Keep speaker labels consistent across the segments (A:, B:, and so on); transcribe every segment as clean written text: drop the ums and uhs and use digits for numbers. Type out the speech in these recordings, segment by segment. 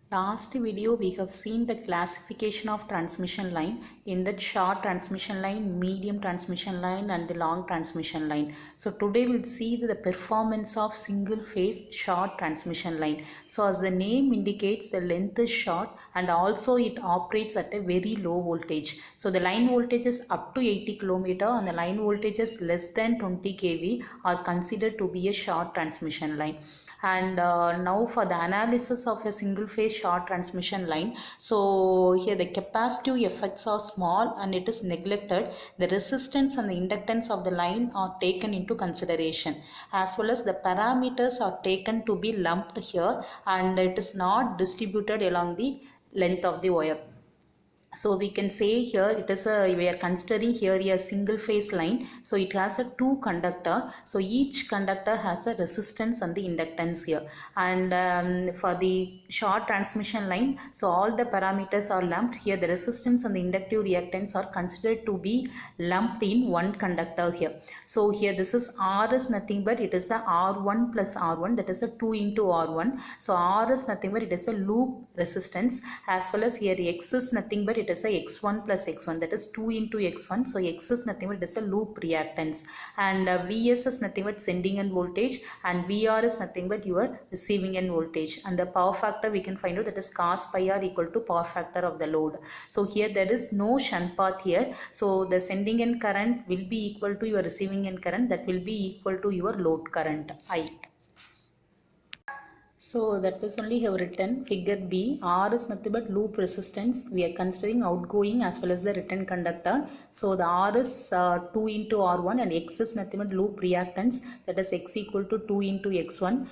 A: Last video we have seen the classification of transmission line in the short transmission line, medium transmission line and the long transmission line. So today we'll see the performance of single phase short transmission line. So as the name indicates, the length is short and also it operates at a very low voltage. So the line voltage is up to 80 km and the line voltage is less than 20 kV are considered to be a short transmission line. And now for the analysis of a single phase short transmission line, so here the capacitive effects are small and it is neglected. The resistance and the inductance of the line are taken into consideration, as well as the parameters are taken to be lumped here, and it is not distributed along the length of the wire. So we can say here it is we are considering here a single phase line. So it has a two conductor. So each conductor has a resistance and the inductance here. And for the short transmission line, so all the parameters are lumped here. The resistance and the inductive reactance are considered to be lumped in one conductor here. So here this is R is nothing but it is a R1 plus R1, that is a 2 into R1. So R is nothing but it is a loop resistance, as well as here X is nothing but it is a x1 plus x1, that is 2 into x1. So x is nothing but it is a loop reactance, and Vs is nothing but sending end voltage, and Vr is nothing but your receiving end voltage. And the power factor we can find out, that is cos pi r equal to power factor of the load. So here there is no shunt path here, so the sending end current will be equal to your receiving end current, that will be equal to your load current I. So that was only have written figure B. R is nothing but loop resistance. We are considering outgoing as well as the return conductor. So the R is 2 into R1 and X is nothing but loop reactance, that is X equal to 2 into X1.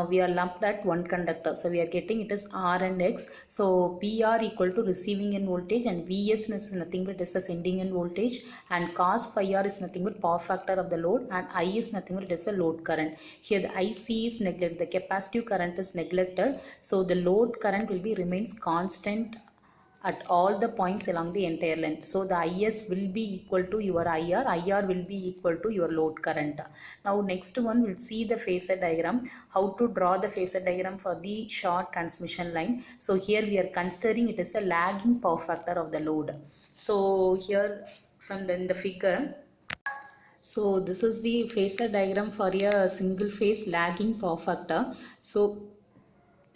A: We are lumped at one conductor. So we are getting it is R and X. So PR equal to receiving end voltage and Vs is nothing but is a sending end voltage, and cos phi R is nothing but power factor of the load, and I is nothing but it is a load current. Here the IC is neglected, the capacitive current is neglected, so the load current will be remains constant at all the points along the entire length. So the IS will be equal to your IR, IR will be equal to your load current. Now next one we'll see the phasor diagram, how to draw the phasor diagram for the short transmission line. So here we are considering it is a lagging power factor of the load. So here from the figure, so this is the phasor diagram for a single phase lagging power factor. So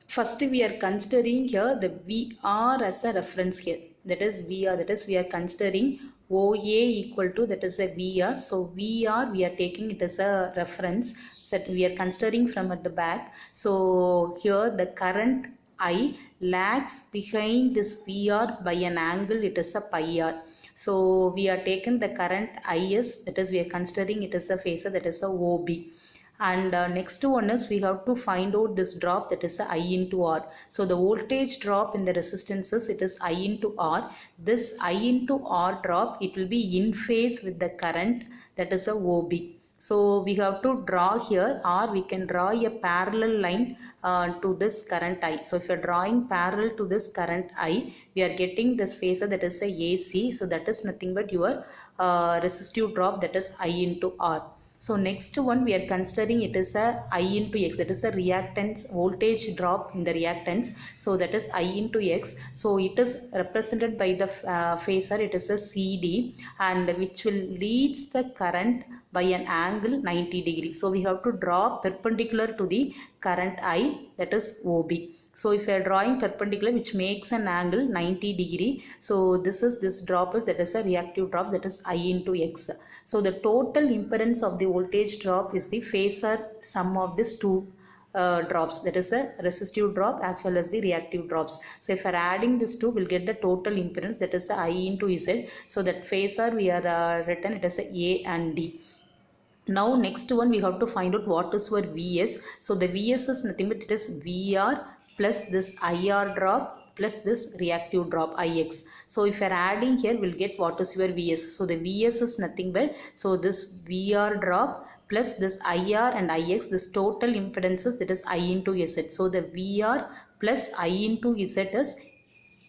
A: first we are considering here the VR as a reference here, that is VR, that is we are considering OA equal to, that is a VR. So VR we are taking it as a reference, so we are considering from at the back. So here the current I lags behind this VR by an angle, it is a pi r. So we are taken the current IS, that is we are considering it as a phasor, that is a OB. And next one is we have to find out this drop, that is a I into R. So the voltage drop in the resistances, it is I into R. This I into R drop, it will be in phase with the current, that is a OB. So we have to draw here, or we can draw a parallel line to this current I. So if you are drawing parallel to this current I, we are getting this phasor, that is a AC. So that is nothing but your resistive drop, that is I into R. So next one we are considering it is a I into X, that is a reactance voltage drop in the reactance. So that is I into X. So it is represented by the phasor, it is a CD, and which will leads the current by an angle 90 degrees. So we have to draw perpendicular to the current I, that is OB. So if you are drawing perpendicular which makes an angle 90 degree, so this drop is, that is a reactive drop, that is I into X. So the total impedance of the voltage drop is the phasor sum of these two drops, that is a resistive drop as well as the reactive drops. So if we are adding these two, we'll get the total impedance, that is I into Z. So that phasor we are written it as A and D. Now next one we have to find out what is our Vs. So the Vs is nothing but it is VR plus this IR drop plus this reactive drop Ix. So if you are adding here, we'll get what is your Vs. So the Vs is nothing but, so this VR drop plus this IR and Ix, this total impedances, that is I into Z. So the VR plus I into Z is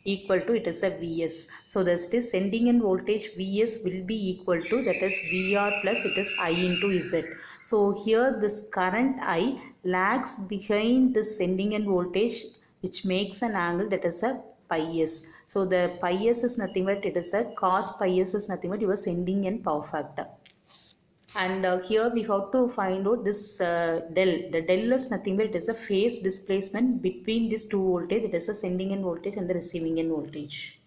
A: equal to, it is a Vs. So this is sending end voltage Vs will be equal to, that is VR plus it is I into Z. So here this current I lags behind this sending end voltage which makes an angle that is a pi s. So the pi s is nothing but it is a cos pi s is nothing but your sending end power factor. And here we have to find out this del. The del is nothing but it is a phase displacement between these two voltage, that is a sending end voltage and the receiving end voltage.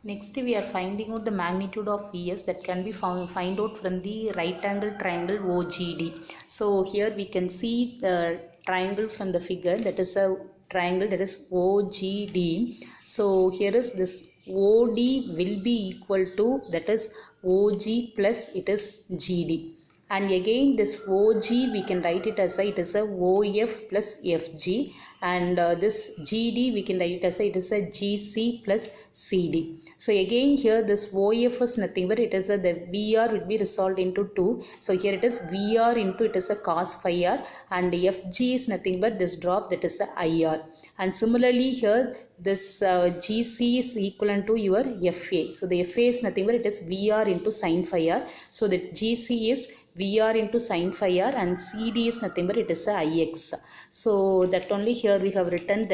A: Next we are finding out the magnitude of Vs that can be find out from the right angle triangle OGD. So here we can see the triangle from the figure, that is a triangle that is OGD. So here is this OD will be equal to, that is OG plus it is GD. And again this OG we can write it as it is a OF plus FG, and this GD we can write it as it is a GC plus CD. So again here this OF is nothing but it is the VR will be resolved into 2. So here it is VR into it is a cos phi r, and FG is nothing but this drop, that is a IR. And similarly here this GC is equivalent to your FA. So the FA is nothing but it is VR into sin phi r. So the GC is VR into sin phi r, and CD is nothing but it is a IX. So that only here we have written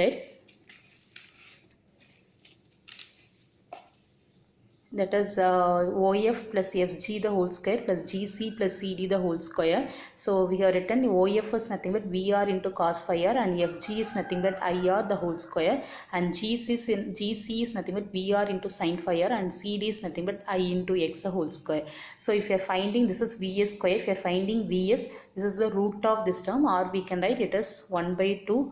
A: that is OF plus FG the whole square plus GC plus CD the whole square. So we have written OF is nothing but VR into cos phi r, and FG is nothing but IR the whole square, and GC is nothing but VR into sin phi r, and CD is nothing but I into X the whole square. So if you are finding this is Vs square, if you are finding Vs, this is the root of this term, or we can write it as 1 by 2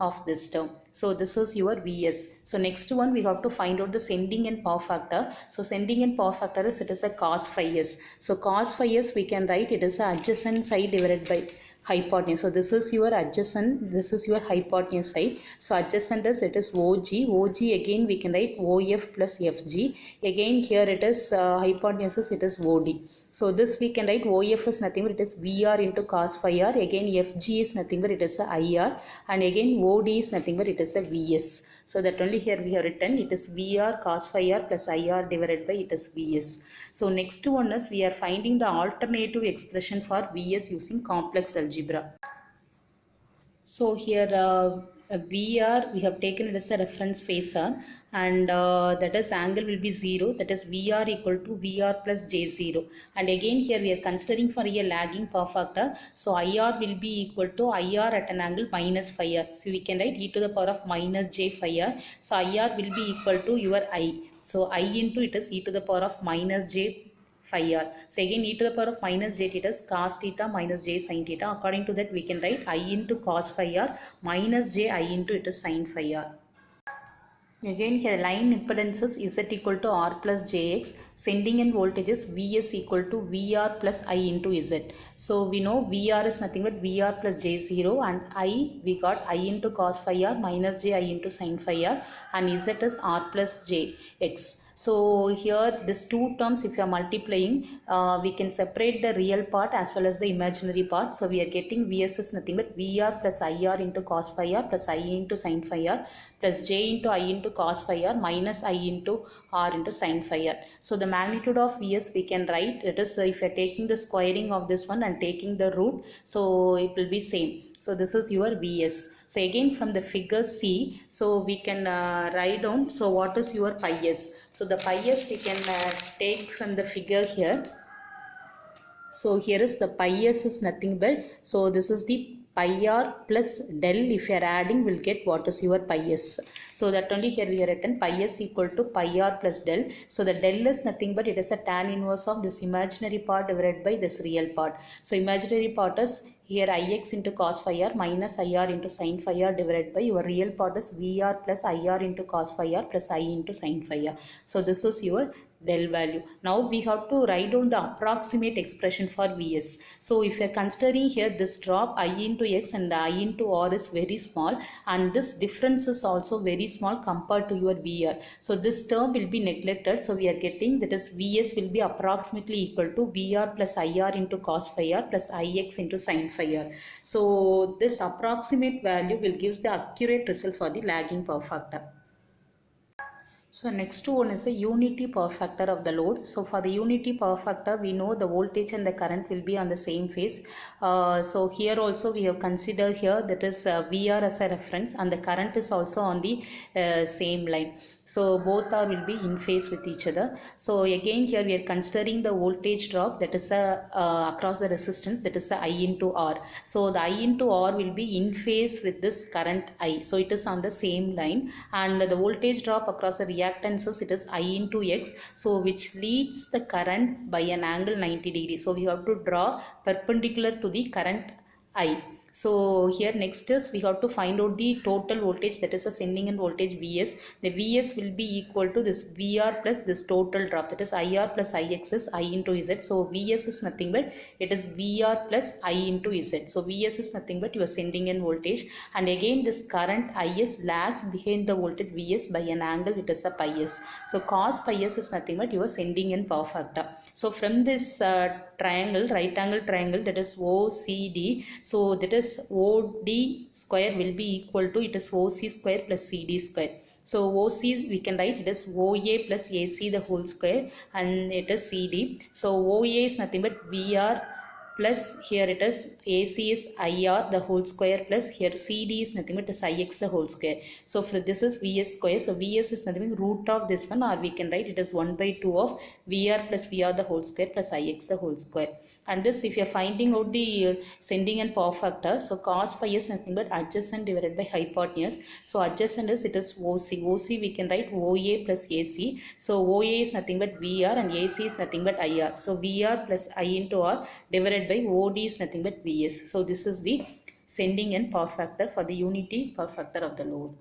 A: of this term. So this is your Vs. So next one we have to find out the sending end power factor. So sending end power factor is it is a cos phi s. So cos phi s we can write it is a adjacent side divided by hypotenuse. So this is your adjacent, this is your hypotenuse side. So adjacent is it is OG. OG again we can write OF plus FG. Again here it is hypotenuse is it is OD. So this we can write OF is nothing but it is VR into cos phi r. Again FG is nothing but it is a IR, and again OD is nothing but it is a Vs. So that only here we have written it is VR cos phi r plus IR divided by it is Vs. So next one is we are finding the alternative expression for Vs using complex algebra. So here VR we have taken it as a reference phasor, and that is angle will be 0, that is VR equal to VR plus J0. And again here we are considering for a lagging power factor, so IR will be equal to IR at an angle minus phi r. So we can write e to the power of minus j phi r. So IR will be equal to your I. So I into it is e to the power of minus j phi r. So again e to the power of minus j theta is cos theta minus j sin theta. According to that we can write I into cos phi r minus j I into it is sin phi r. Again here line impedances Z equal to R plus JX, sending end voltages Vs equal to VR plus I into Z. So we know VR is nothing but VR plus J0, and I we got I into cos phi r minus j I into sin phi r, and Z is R plus JX. So here these two terms if you are multiplying, we can separate the real part as well as the imaginary part. So we are getting Vs is nothing but VR plus IR into cos phi r plus I into sin phi r plus j into I into cos phi r minus I into r into sin phi r. So the magnitude of Vs we can write, that is if you are taking the squaring of this one and taking the root, so it will be same. So this is your Vs. So again from the figure C, so we can write down, so what is your pi s. So the pi s we can take from the figure here. So here is the pi s is nothing but, so this is the pi r plus del, if you are adding will get what is your pi s. So that only here we are written pi s equal to pi r plus del. So the del is nothing but it is a tan inverse of this imaginary part divided by this real part. So imaginary part is here Ix into cos phi r minus IR into sin phi r divided by your real part is VR plus IR into cos phi r plus I into sin phi r. So this is your del value. Now we have to write down the approximate expression for Vs. So if you are considering here this drop I into X and I into R is very small, and this difference is also very small compared to your VR. So this term will be neglected. So we are getting that is Vs will be approximately equal to VR plus IR into cos phi r plus Ix into sin phi r. So this approximate value will give the accurate result for the lagging power factor. So next one is a unity power factor of the load. So for the unity power factor, we know the voltage and the current will be on the same phase. So here also we have considered here that is VR as a reference, and the current is also on the same line. So both are will be in phase with each other. So again here we are considering the voltage drop, that is across the resistance, that is I into R. So the I into R will be in phase with this current I. So it is on the same line, and the voltage drop across the reactances, it is I into X. So which leads the current by an angle 90 degrees. So we have to draw perpendicular to the current I. So here next is we have to find out the total voltage, that is a sending end voltage Vs. The Vs will be equal to this VR plus this total drop, that is IR plus IX is I into Z. So Vs is nothing but it is VR plus I into Z. So Vs is nothing but your sending end voltage, and again this current Is lags behind the voltage Vs by an angle, it is a pi s. So cos pi s is nothing but your sending end power factor. So from this triangle, right angle triangle, that is OCD, so that is OD square will be equal to, it is OC square plus CD square. So OC we can write it is OA plus AC the whole square, and it is CD. So OA is nothing but VR plus here it is AC is IR the whole square, plus here CD is nothing but is IX the whole square. So for this is VS square. So VS is nothing but root of this one, or we can write it as 1 by 2 of VR plus VR the whole square plus IX the whole square. And this, if you are finding out the sending and power factor, so cos pi is nothing but adjacent divided by hypotenuse. So adjacent is, it is OC. OC we can write OA plus AC. So OA is nothing but VR and AC is nothing but IR. So VR plus I into R divided by OD is nothing but Vs. So this is the sending and power factor for the unity power factor of the load.